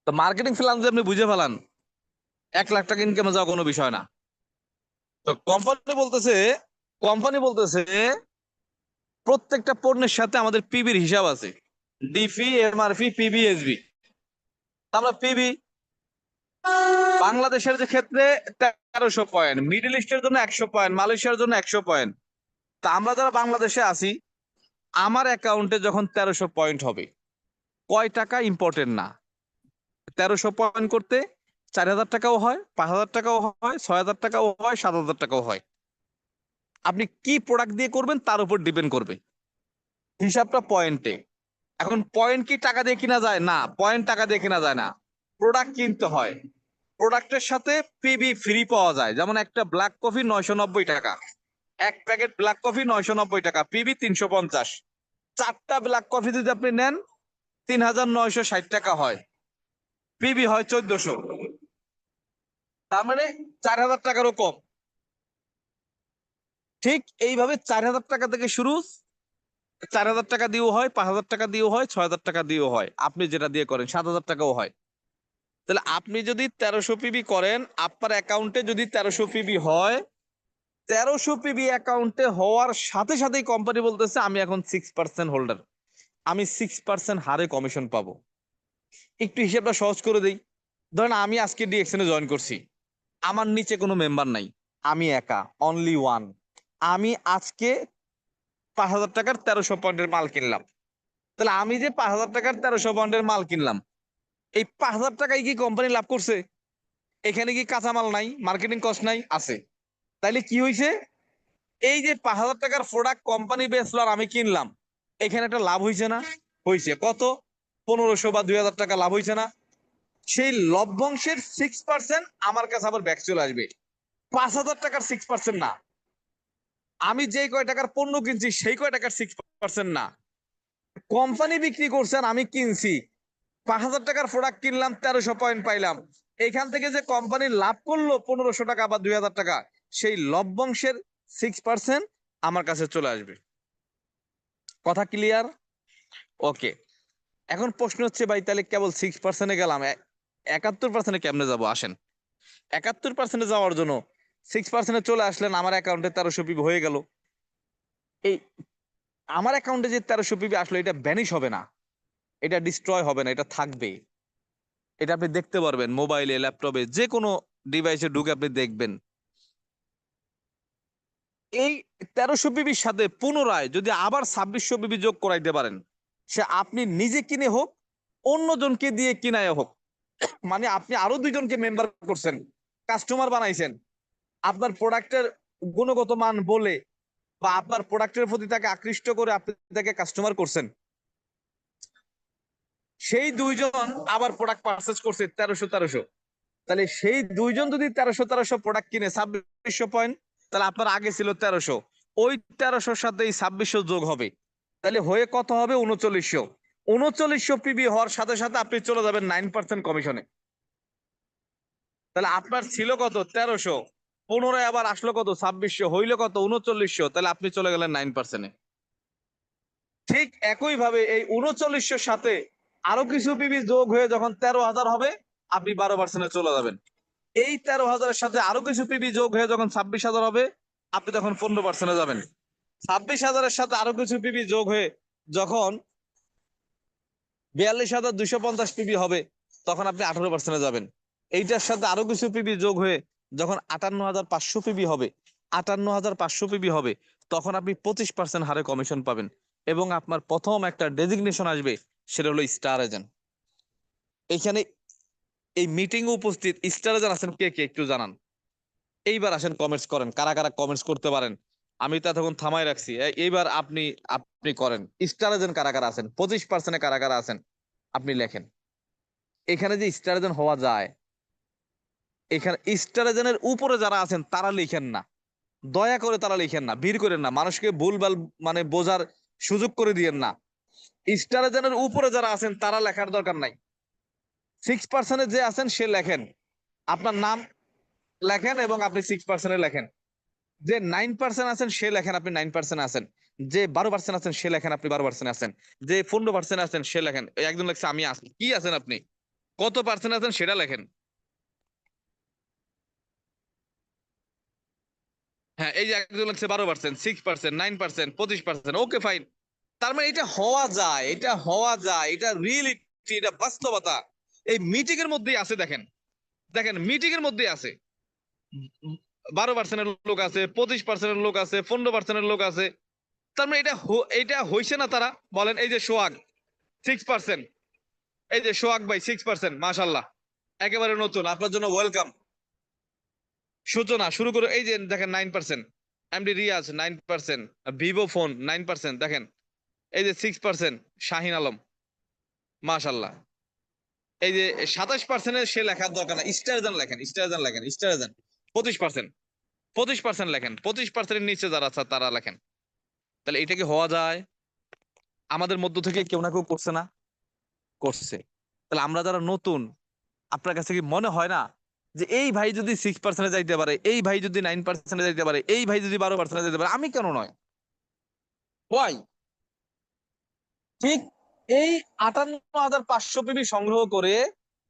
তো মার্কেটিং প্ল্যান যদি আপনি বুঝে ফেলান, 1 লাখ টাকা ইনকামে যাওয়া কোনো বিষয় না। তো কোম্পানি বলতেছে প্রত্যেকটা পণ্যের সাথে আমাদের পিবির হিসাব আছে, ডিপি, এমআরপি, পিবি, এসবি। আমরা পিবি বাংলাদেশের যে ক্ষেত্রে 1300 পয়েন্ট, মিডল ইস্টের জন্য 100 পয়েন্ট, মালয়েশিয়ার জন্য 100 পয়েন্ট। তা আমরা যারা বাংলাদেশে আছি, আমার অ্যাকাউন্টে যখন 1300 পয়েন্ট হবে, কয় টাকা ইম্পর্টেন্ট না। 1300 পয়েন্ট করতে 4000 টাকাও হয়, 5000 টাকাও হয়, 6000 টাকাও হয়, 7000 টাকাও হয়। আপনি কি প্রোডাক্ট দিয়ে করবেন তার উপর ডিপেন্ড করবে। হিসাবটা পয়েন্টে। এখন পয়েন্ট কি টাকা দিয়ে কিনা যায়? না, পয়েন্ট টাকা দিয়ে কিনা যায় না, প্রোডাক্ট কিনতে হয়। প্রোডাক্টের সাথে পিবি ফ্রি পাওয়া যায়। যেমন একটা ব্ল্যাক কফি 990 টাকা, এক প্যাকেট ব্ল্যাক কফি 990 টাকা, পিবি 350। 4টা ব্ল্যাক কফি যদি আপনি নেন 3960 টাকা হয়, পিবি হয় 1400। তার মানে 4000 টাকারও কম। ঠিক এইভাবে 4000 টাকা থেকে শুরু, 4000 টাকা দিয়েও হয়, 5000 টাকা দিয়েও হয়, 6000 টাকা দিয়েও হয়, আপনি যেটা দিয়ে করেন 7000 টাকাও হয়। তাহলে আপনি যদি 1300 পিবি করেন, আপনার অ্যাকাউন্টে যদি 1300 পিবি হয়, 1300 পিবি অ্যাকাউন্টে হওয়ার সাথে সাথেই কোম্পানি বলতেছে আমি এখন 6% হোল্ডার, আমি 6% হারে কমিশন পাবো। একটু হিসাবটা সহজ করে দেই। ধরেন আমি আজকে ডিএক্সএন জয়েন করছি, আমার নিচে কোনো মেম্বার নাই, আমি একা, অনলি ওয়ান। আমি আজকে 5000 টাকার 1300 পয়েন্টের মাল কিনলাম। তাহলে আমি যে 5000 টাকার 1300 পয়েন্টের মাল কিনলাম, এই 5000 টাকায় কি কোম্পানি লাভ করছে? এখানে কি কাঁচামাল নাই, মার্কেটিং কস্ট নাই? আছে। তাইলে কি হয়েছে? এই যে 5000 টাকার প্রোডাক্ট কোম্পানি বেচলো আর আমি কিনলাম, এখানে একটা লাভ হয়েছে না? হয়েছে। কত? 1500 বা 2000 টাকা লাভ হয়েছে না? সেই লভ্যাংশের 6% আমার কাছে আবার ব্যাক চলে আসবে, 5000 টাকার 6% না। আমি যেই কয় টাকার পণ্য কিনছি সেই কয় টাকার 6% না। কোম্পানি বিক্রি করছে আর আমি কিনছি, 5000 টাকার প্রোডাক্ট কিনলাম, 1300 পয়েন্ট পাইলাম। এখান থেকে যে কোম্পানি লাভ করলো 1500 টাকা বা 2000 টাকা, সেই লভ্যাংশের 6% আমার কাছে চলে আসবে। কথা ক্লিয়ার? ওকে। এখন প্রশ্ন হচ্ছে ভাই তাহলে কেবল 6%-এ গেলাম, 71%-এ কেমনে যাবো? আসেন, 71%-এ যাওয়ার জন্য 6%-এ চলে আসলেন, আমার অ্যাকাউন্টে 1300 পিবি হয়ে গেল। এই আমার অ্যাকাউন্টে যে 1300 পিবি আসলো, এটা ভ্যানিশ হবে না, এটা ডিস্ট্রয় হবে না, এটা থাকবে। এটা আপনি দেখতে পারবেন মোবাইলে, ল্যাপটপে, যে কোনো ডিভাইসে ঢুকে আপনি দেখবেন। এই 1300 পিবির সাথে পুনরায় যদি আবার 2600 পিবি যোগ করাইতে পারেন, সে আপনি নিজে কিনে হোক, অন্যজনকে দিয়ে কিনায় হোক, মানে আপনি আরো 2জনকে মেম্বার করছেন, কাস্টমার বানাইছেন, আপনার প্রোডাক্টের গুণগত মান বলে বা আপনার প্রোডাক্টের প্রতি তাকে আকৃষ্ট করে আপনি তাকে কাস্টমার করছেন, সেই 2জন আবার প্রোডাক্ট পারচেজ করছে 1300। তাহলে সেই 2জন যদি 1300 প্রোডাক্ট কিনে 2600 পয়েন্ট, তাহলে আপনার আগে ছিল 1300, ওই 1300-র সাথে এই 2600 যোগ হবে, তাহলে হয়ে কত হবে? 3900। 3900 পিবি হওয়ার সাথে সাথে আপনি চলে যাবেন 9% কমিশনে। তাহলে আপনার ছিল কত? 1300, পুনরায় আবার আসলো কত? 2600, হইলো কত? 3900, তাহলে আপনি চলে গেলেন 9%-এ। ঠিক একই ভাবে এই 3900-র সাথে আরো কিছু পিবি যোগ হয়ে যখন 13,000 হবে, আপনি 12%-এ চলে যাবেন। এই 13,000-এর সাথে আরো কিছু পিবি যোগ হয়ে যখন 26,000 হবে, আপনি তখন 15%-এ যাবেন। 26,000-এর সাথে আরো কিছু পিবি যোগ হয়ে যখন 42,250 পিবি হবে, তখন আপনি 18%-এ যাবেন। এইটার সাথে আরো কিছু পিবি যোগ হয়ে যখন 58,500 পিবি হবে, 58,500 পিবি হবে, তখন আপনি 25% হারে কমিশন পাবেন এবং আপনার প্রথম একটা ডেজিগনেশন আসবে, সেটা হলো স্টার এজেন্ট। এইখানে এই মিটিং এ উপস্থিত স্টার এজেন্ট আছেন কে কে একটু জানান। এইবার আসেন কমেন্টস করেন, কারা কারা কমেন্টস করতে পারেন। আমি তো এতক্ষণ থামাই রাখছি, এইবার আপনি আপনি করেন। স্টার এজেন্ট কারা কারা আছেন? 25%-এ কারা কারা আছেন? আপনি লেখেন। এখানে যে স্টার এজেন্ট হওয়া যায়, এখানে স্টার এজেন্টের উপরে যারা আছেন তারা লিখেন না, দয়া করে তারা লিখেন না, ভিড় করেন না, মানুষকে ভুলভাল মানে বোঝার সুযোগ করে দিয়েন না। স্টার এজেন্টের উপরে যারা আছেন তারা লেখার দরকার নাই। 6%-এ যে আছেন সে লেখেন, আপনার নাম লেখেন এবং আপনি 6%-এ লেখেন। যে 9% আছেন সে লেখেন আপনি 9% আছেন, যে 12% আছেন সে লেখেন আপনি 12% আছেন, যে 15% আছেন সে লেখেন। একজন লেখছে আমি আছি, কি আছেন আপনি? কত পার্সেন্ট আছেন সেটা লেখেন। হ্যাঁ, এই যে একজন লেখছে 12%, 6%, 9%, 25%, ওকে ফাইন। তার মানে এটা হওয়া যায়, এটা হওয়া যায়, এটা রিয়েলিটি, এটা বাস্তবতা। এই মিটিং এর মধ্যেই আছে, দেখেন, দেখেন মিটিং এর মধ্যেই আছে। 12%-এর লোক আছে, 25%-এর লোক আছে, 15%-এর লোক আছে। তার মানে এটা এটা হইছে না? তারা বলেন, এই যে সোহাগ 6%, এই যে সোহাগ ভাই 6%, মাশাল্লাহ, একেবারে নতুন, আপনার জন্য ওয়েলকাম। সূচনা শুরু করে, এই যে দেখেন 9%, এমডি রিয়াজ 9%, ভিভো ফোন 9%, দেখেন এই যে 6% শাহিন আলম, মাশাল্লাহ। এই যে 27%-এর সে লেখার দরকার না, স্টারজন লেখেন, স্টারজন লেখেন, স্টারজন 25%, 25% লেখেন, 25%-এর নিচে যারা আছে তারা লেখেন। তাহলে এটা কি হওয়া যায়? আমাদের মধ্য থেকে কেউ না কেউ করছে না? করছে। তাহলে আমরা যারা নতুন, আপনার কাছে কি মনে হয় না যে এই ভাই যদি 6%-এ যাইতে পারে, এই ভাই যদি 9%-এ যাইতে পারে, এই ভাই যদি 12%-এ যাইতে পারে, আমি কেন নয়? ওয়াই? ঠিক এই 58,500 পিবি সংগ্রহ করে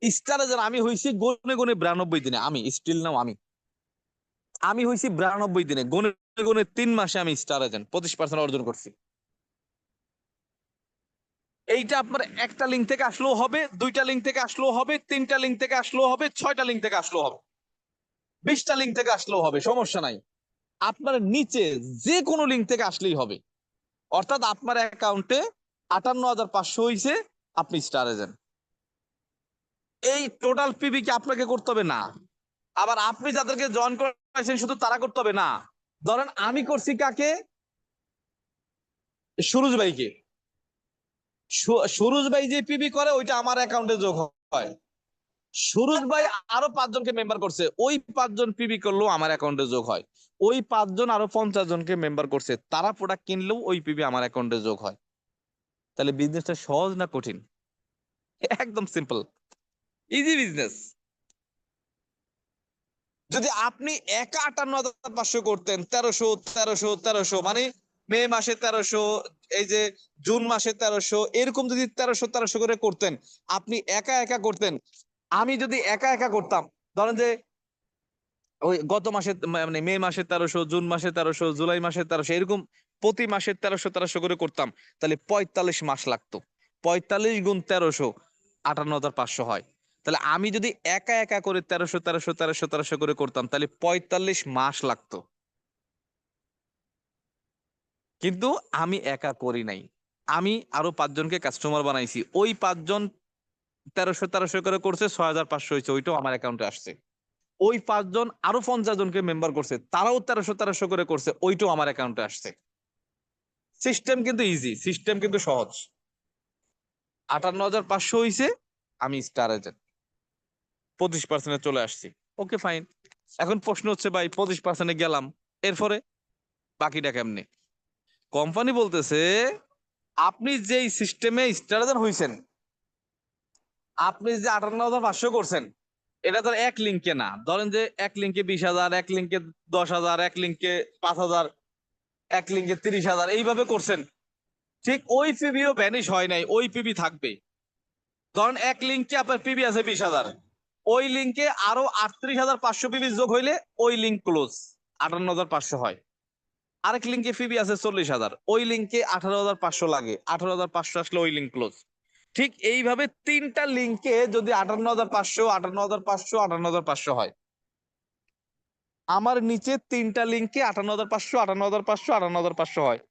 স্টারে যারা, আমি হইছি গনে গনে 92 দিনে, আমি স্টিল নাও, আমি হইছি 92 দিনে, গনে গনে 3 মাসে আমি স্টার এজেন্ট 25% অর্জন করছি। এইটা আপনার একটা লিঙ্ক থেকে আসলেও হবে, দুইটা লিঙ্ক থেকে আসলেও হবে, তিনটা লিঙ্ক থেকে আসলেও হবে, 6টা লিঙ্ক থেকে আসলেও হবে, 20টা লিঙ্ক থেকে আসলেও হবে, সমস্যা নাই। আপনার নিচে যে কোনো লিঙ্ক থেকে আসলেই হবে। অর্থাৎ আপনার অ্যাকাউন্টে 58,500 হইছে, আপনি স্টার এজেন্ট। এই টোটাল পিবি কি আপনাকে করতে হবে? না। আবার আপনি যাদেরকে জয়েন করাইছেন শুধু তারা করতে হবে? না। ধরেন আমি করছি কাকে? সুরজ ভাইকে। সুরজ ভাই যে পিবি করে ওইটা আমার অ্যাকাউন্টে যোগ হয়। সুরজ ভাই আরো 5 জনকে মেম্বার করছে, ওই 5 জন পিবি করলেও আমার অ্যাকাউন্টে যোগ হয়। ওই 5 জন আরো 50 জনকে মেম্বার করছে, তারা প্রোডাক্ট কিনলেও ওই পিবি আমার অ্যাকাউন্টে যোগ হয়। তাহলে বিজনেসটা সহজ না কঠিন? একদম সিম্পল, ইজি বিজনেস। যদি আপনি একা 58,500 করতেন, 1300 1300 1300, মানে মে মাসে 1300, এই যে জুন মাসে 1300, এরকম যদি 1300 1300 করে করতেন, আপনি একা একা করতেন। আমি যদি একা একা করতাম, ধরেন যে ওই গত মাসে, মানে মে মাসে 1300, জুন মাসে 1300, জুলাই মাসে 1300, এরকম প্রতি মাসে 1300 1300 করে করতাম, তাহলে 45 মাস লাগতো। 45 গুণ 1300, 58,500 হয়। তাহলে আমি যদি একা একা করে 1300 1300 1300 1300 করে করতাম, তাহলে 45 মাস লাগতো। কিন্তু আমি একা করি নাই, আমি আরো 5 জনকে কাস্টমার বানাইছি, ওই 5 জন 1300 1300 করে করছে, 6,500 হয়েছে, ওইটাও আমার অ্যাকাউন্টে আসছে। ওই 5 জন আরো 50 জনকে মেম্বার করছে, তারাও 1300 1300 করে করছে, ওইটাও আমার অ্যাকাউন্টে আসছে। সিস্টেম কিন্তু ইজি, সিস্টেম কিন্তু সহজ। 58,500 হইছে, আমি স্টার এজেন্ট 25%-এ চলে আসছি। Okay fine. এখন প্রশ্ন হচ্ছে ভাই 25%-এ গেলাম, এরপরে বাকিটা কেমনে? কোম্পানি বলতেছে আপনি যেই সিস্টেমে স্টার এজেন্ট হইছেন, আপনি যে 58,500 করছেন, এটা তো এক লিঙ্কে না। ধরেন যে এক লিঙ্কে 20,000, এক লিঙ্কে 10,000, এক লিঙ্কে 5,000, এক লিঙ্কে 30,000, এইভাবে করছেন। ঠিক ওই পিবিও ভ্যানিশ হয় নাই, ওই পিবি থাকবে। ধরেন এক লিঙ্কে আপনার পিবি আছে 20,000, ওই লিঙ্কে আরো 38,500 পিবি যোগ হইলে ওই লিঙ্ক ক্লোজ, 58,500 হয়। আরেক লিঙ্কে পিবি আছে 40,000, ওই লিঙ্কে 18,500 লাগে, 18,500 আসলে ওই লিঙ্ক ক্লোজ। ঠিক এইভাবে 3টা লিঙ্কে যদি 58,500 58,500 58,500 হয়, আমার নিচে 3টা লিঙ্কে 58,500 58,500 58,500 হয়,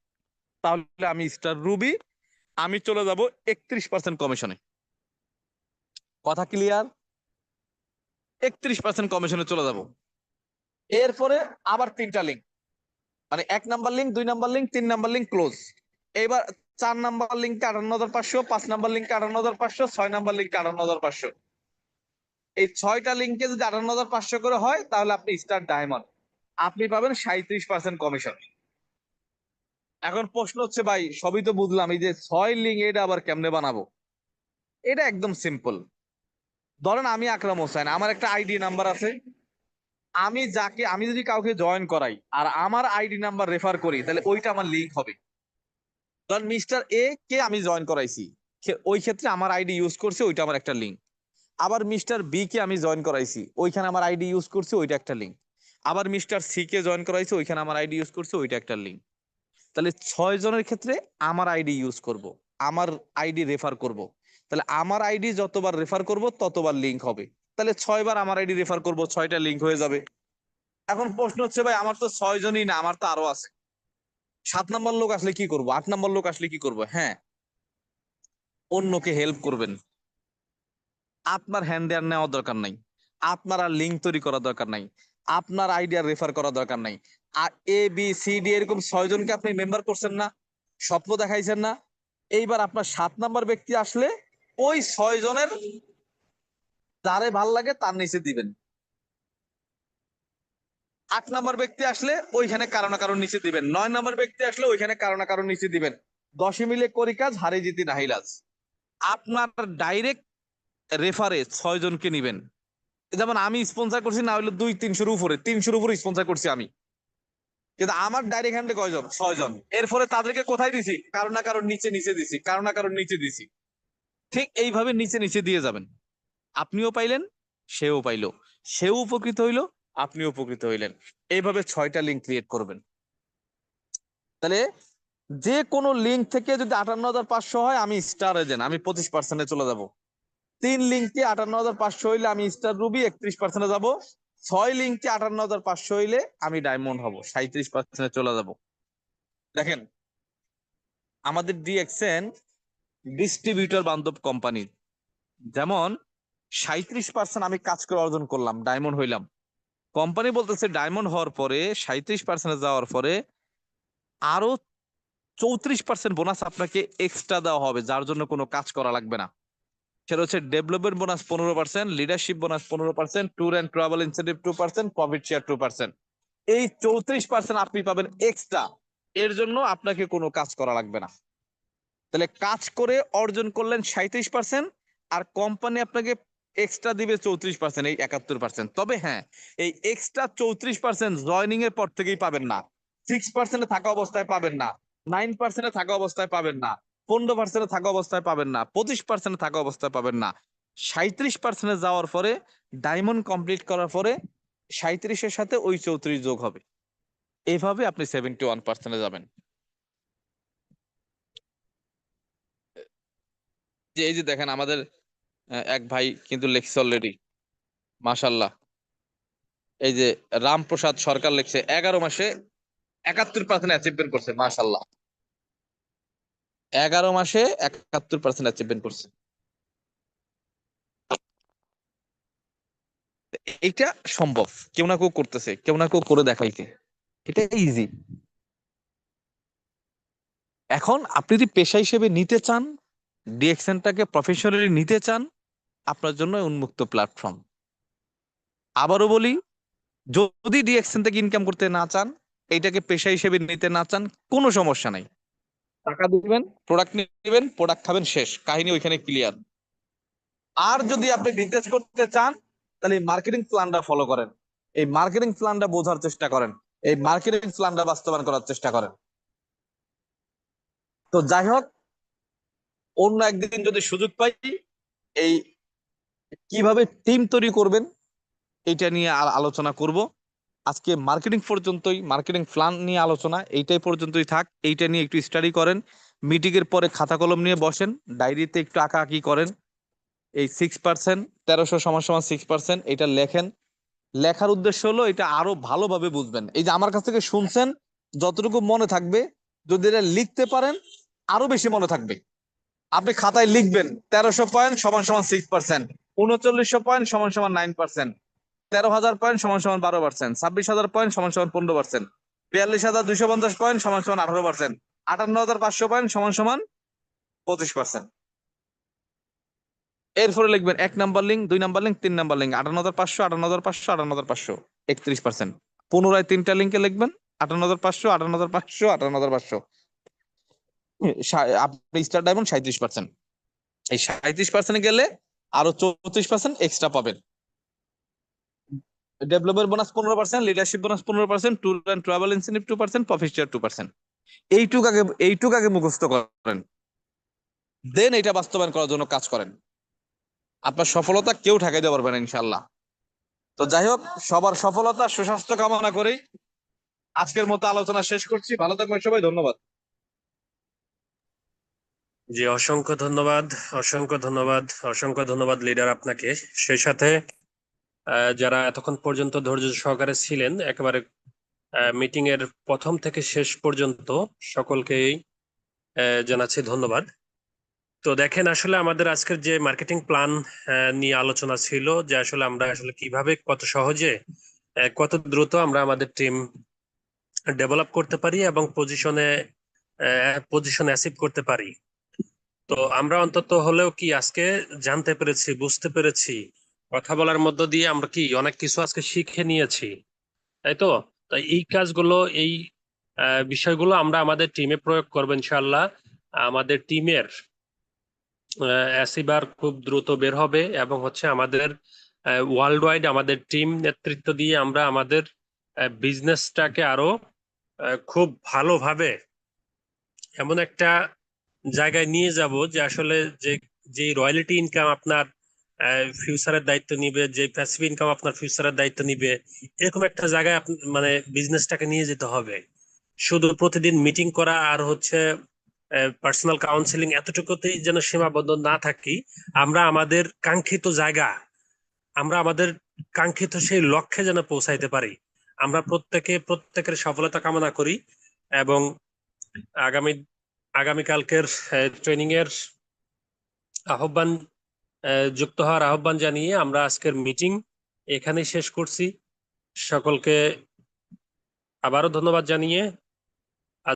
তাহলে আমি স্টার রুবি, আমি চলে যাব 31% কমিশনে। কথা ক্লিয়ার? 31% কমিশনে চলে যাব। এরপরে আবার 3টা লিঙ্ক, মানে 1 number link, 2 number link, 3 number link close. এবার 4 নাম্বার লিঙ্কে 58,500, 5 নাম্বার লিঙ্কে 58,500, 6 নাম্বার লিঙ্কে 58,500। এই 6টা লিঙ্কে যদি 58,500 করে হয়, তাহলে আপনি স্টার ডায়মন্ড, আপনি পাবেন 37% কমিশন। এখন প্রশ্ন হচ্ছে ভাই সবই তো বুঝলাম, এই যে 6 লিঙ্ক এটা আবার কেমনে বানাবো? এটা একদম সিম্পল। ধরেন আমি আকরাম হোসেন, আমার একটা আইডি নাম্বার আছে, আমি যদি কাউকে জয়েন করাই আর আমার আইডি নাম্বার রেফার করি, তাহলে ওইটা আমার লিঙ্ক হবে। ধরেন মিস্টার এ কে আমি জয়েন করাইছি, ওই ক্ষেত্রে আমার আইডি ইউজ করছে, ওইটা আমার একটা লিঙ্ক। আবার মিস্টার বি কে আমি জয়েন করাইছি, ওইখানে আমার আইডি ইউজ করছে, ওইটা একটা লিঙ্ক। আবার মিস্টার সি কে জয়েন করাইছি, ওইখানে আমার আইডি ইউজ করছে, ওইটা একটা লিঙ্ক। তাহলে 6 জনের ক্ষেত্রে আমার আইডি ইউজ করব, আমার আইডি রেফার করব। তাহলে আমার আইডি যতবার রেফার করব ততবার লিঙ্ক হবে। তাহলে 6বার আমার আইডি রেফার করব, 6টা লিঙ্ক হয়ে যাবে। এখন প্রশ্ন হচ্ছে ভাই আমার তো 6 জনই না, আমার তো আরো আছে। 7 নাম্বার লোক আসলে কি করব, 8 নাম্বার লোক আসলে কি করব? হ্যাঁ, অন্যকে হেল্প করবেন। আপনার হ্যান্ড দেয়ার নেওয়ার দরকার নাই, আপনার আর লিঙ্ক তৈরি করার দরকার নাই, আপনার আইডিয়া রেফার করার দরকার নাই। আর ABCD এরকম 6 জনকে আপনি মেম্বার করছেন না, স্বপ্ন দেখাইছেন না। এইবার আপনার 7 নাম্বার ব্যক্তি আসলে ওই 6 জনের যারে ভাল লাগে তার নিচে দিবেন। 8 নাম্বার ব্যক্তি আসলে ওইখানে কারো না কারো নিচে দিবেন। 9 নাম্বার ব্যক্তি আসলে ওইখানে কারো না কারো নিচে দিবেন। 10 মিলে করি কাজ, হারে জিতি নাহিলাজ। আপনার ডাইরেক্ট রেফারে 6 জনকে নিবেন। যেমন আমি স্পন্সর করছি না হইলো 200-300-র উপরে, 300-র উপরে স্পন্সর করছি আমি, কিন্তু আমার ডাইরেক্ট হ্যান্ডে কয়জন? 6 জন। এরপরে তাদেরকে কোথায় দিছি? কারো না কারোর নিচে নিচে দিছি, কারো না কারোর নিচে দিছি। ঠিক এইভাবে নিচে নিচে দিয়ে যাবেন। আপনিও পাইলেন, সেও পাইলো, সেও উপকৃত হইলো, আপনিও উপকৃত হইলেন। এইভাবে 6টা লিঙ্ক ক্রিয়েট করবেন। তাহলে যে কোনো লিঙ্ক থেকে যদি 58,500 হয়, আমি স্টার এজেন্ট, আমি 25%-এ চলে যাব। 3 লিঙ্কে 58,500 হইলে আমি স্টার রুবি 31%-এ যাব। 6 লিঙ্কে 58,500 হইলে আমি ডায়মন্ড হব, 37%-এ চলে যাব। দেখেন, আমাদের ডিএক্সএন ডিস্ট্রিবিউটর বান্ধব কোম্পানি, যেমন 37% আমি কাজ করে অর্জন করলাম, ডায়মন্ড হইলাম। কোম্পানি বলতেছে ডায়মন্ড হওয়ার পরে 37%-এ যাওয়ার পরে আরো 34% বোনাস আপনাকে এক্সট্রা দেওয়া হবে, যার জন্য কোনো কাজ করা লাগবে না। সেটা হচ্ছে development bonus 15%, leadership bonus 15%, tour and travel incentive 2%, profit share 2%। এই 34% আপনি পাবেন এক্সট্রা। এর জন্য আপনাকে কোনো কাজ করা লাগবে না। তাহলে কাজ করে অর্জন করলেন 37%, আর কোম্পানি আপনাকে এক্সট্রা দিবে 34%, এই 71%। তবে হ্যাঁ, এই এক্সট্রা 34% জয়নিং এর পর থেকেই পাবেন না। 6%-এ থাকা অবস্থায় পাবেন না, 9%-এ থাকা অবস্থায় পাবেন না, 15%-এ থাকা অবস্থায় পাবেন না, 25%-এ থাকা অবস্থায় পাবেন না। 37%-এ যাওয়ার পরে, ডায়মন্ড কমপ্লিট করার পরে 37-এর সাথে ওই 34 যোগ হবে। এইভাবে আপনি 71%-এ যাবেন। যে এই যে দেখেন, আমাদের এক ভাই কিন্তু লেখছে অলরেডি, মাশাল্লাহ। এই যে রামপ্রসাদ সরকার লেখছে 11 মাসে 71% অ্যাচিভমেন্ট করছে, মাশাল্লাহ। 11 মাসে 71% অ্যাচিভমেন্ট করছে। এটা সম্ভব, কেউ না কেউ করতেছে, কেউ না কেউ করে দেখাইছে, এটা ইজি। এখন আপনি যদি পেশা হিসেবে নিতে চান, ডিএক্সএনটাকে প্রফেশনালি নিতে চান, আপনার জন্য উন্মুক্ত প্ল্যাটফর্ম। আবারও বলি, যদি ডিএক্সএন থেকে ইনকাম করতে না চান, এইটাকে পেশা হিসেবে নিতে না চান, কোনো সমস্যা নাই। টাকা দিবেন, প্রোডাক্ট নিবেন, প্রোডাক্ট খাবেন, শেষ কাহিনী ওইখানে ক্লিয়ার। আর যদি আপনি বিজনেস করতে চান, তাহলে এই মার্কেটিং প্ল্যানটা ফলো করেন, এই মার্কেটিং প্ল্যানটা বোঝার চেষ্টা করেন, এই মার্কেটিং প্ল্যানটা বাস্তবায়ন করার চেষ্টা করেন। তো যাই হোক, অন্য একদিন যদি সুযোগ পাই, এই কিভাবে টিম তৈরি করবেন এটা নিয়ে আর আলোচনা করব। আজকে মার্কেটিং পর্যন্তই, মার্কেটিং প্ল্যান নিয়ে আলোচনা এইটাই পর্যন্তই থাক। এইটা নিয়ে একটু স্টাডি করেন, মিটিং এর পরে খাতা কলম নিয়ে বসেন, ডায়েরিতে একটু আঁকাআঁকি করেন। এই 6%, 1300 সমান সমান 6%, এটা লেখেন। লেখার উদ্দেশ্য হলো এটা আরো ভালোভাবে বুঝবেন। এই যে আমার কাছ থেকে শুনছেন, যতটুকু মনে থাকবে, যদি এটা লিখতে পারেন আরো বেশি মনে থাকবে। আপনি খাতায় লিখবেন 1300 পয়েন্ট সমান সমান 6%, 3900 পয়েন্ট সমান সমান 9%, 13,000 পয়েন্ট সমান সমান 12%, 26,000 পয়েন্ট সমান সমান 15%, 42,250 পয়েন্ট সমান সমান 18%, 58,500 পয়েন্ট সমান সমান 25%। এরপরে লিখবেন 1 number link, 2 number link, 3 number link, 58,500, 58,500, 58,500, 31%। পুনরায় 3টা লিঙ্কে লিখবেন 58,500, 58,500, 58,500। আপনি স্টার ডায়মন্ড 37%। এই 37%-এ গেলে আরো 34% এক্সট্রা পাবেন। Development bonus 15%, leadership bonus 15%, tour and travel incentive 2%, profit share 2%। এইটুক আগে মুখস্থ করেন, দেন এটা বাস্তবায়ন করার জন্য কাজ করেন। আপনার সফলতা কেউ ঠেকাই দিতে পারবে না, ইনশাল্লাহ। তো যাই হোক, সবার সফলতা সুস্বাস্থ্য কামনা করেই আজকের মতো আলোচনা শেষ করছি। ভালো থাকবেন সবাই, ধন্যবাদ। জি, অসংখ্য ধন্যবাদ, অসংখ্য ধন্যবাদ, অসংখ্য ধন্যবাদ লিডার আপনাকে। সেই সাথে যারা এতক্ষণ পর্যন্ত ধৈর্য সহকারে ছিলেন, একেবারে মিটিং এর প্রথম থেকে শেষ পর্যন্ত সকলকেই জানাচ্ছি ধন্যবাদ। তো দেখেন, আসলে আমাদের আজকের যে মার্কেটিং প্ল্যান নিয়ে আলোচনা ছিল, যে আসলে আমরা আসলে কিভাবে কত সহজে কত দ্রুত আমরা আমাদের টিম ডেভেলপ করতে পারি এবং পজিশনে অ্যাচিভ করতে পারি। তো আমরা অন্তত হলেও কি আজকে জানতে পেরেছি, বুঝতে পেরেছি, কথা বলার মধ্য দিয়ে আমরা কি অনেক কিছু আজকে শিখে নিয়েছি, তাই তো? তাই এই কাজগুলো, এই বিষয়গুলো আমরা আমাদের টিমে প্রয়োগ করবো ইনশাল্লাহ। আমাদের টিমের অ্যাসিবার খুব দ্রুত বের হবে এবং হচ্ছে আমাদের ওয়ার্ল্ড ওয়াইড আমাদের টিম নেতৃত্ব দিয়ে আমরা আমাদের বিজনেসটাকে আরো খুব ভালোভাবে এমন একটা জায়গায় নিয়ে যাব যে আসলে যে যে রয়্যালিটি ইনকাম আপনার ফিউচারের দায়িত্ব নিবে, যে প্যাসিভ ইনকাম আপনার ফিউচারের দায়িত্ব নিবে, এরকম একটা জায়গায় মানে বিজনেসটাকে নিয়ে যেতে হবে। শুধু প্রতিদিন মিটিং করা আর হচ্ছে পার্সোনাল কাউন্সিলিং এতটুকুতেই যেন সীমাবদ্ধ না থাকি, আমরা আমাদের কাঙ্ক্ষিত জায়গা, আমরা আমাদের কাঙ্ক্ষিত সেই লক্ষ্যে যেন পৌঁছাইতে পারি। আমরা প্রত্যেকের সফলতা কামনা করি এবং আগামী আগামীকালকের ট্রেনিং এর আহ্বান যুক্ত হওয়ার আহ্বান জানিয়ে আমরা আজকের মিটিং এখানেই শেষ করছি। সকলকে আবারও ধন্যবাদ জানিয়ে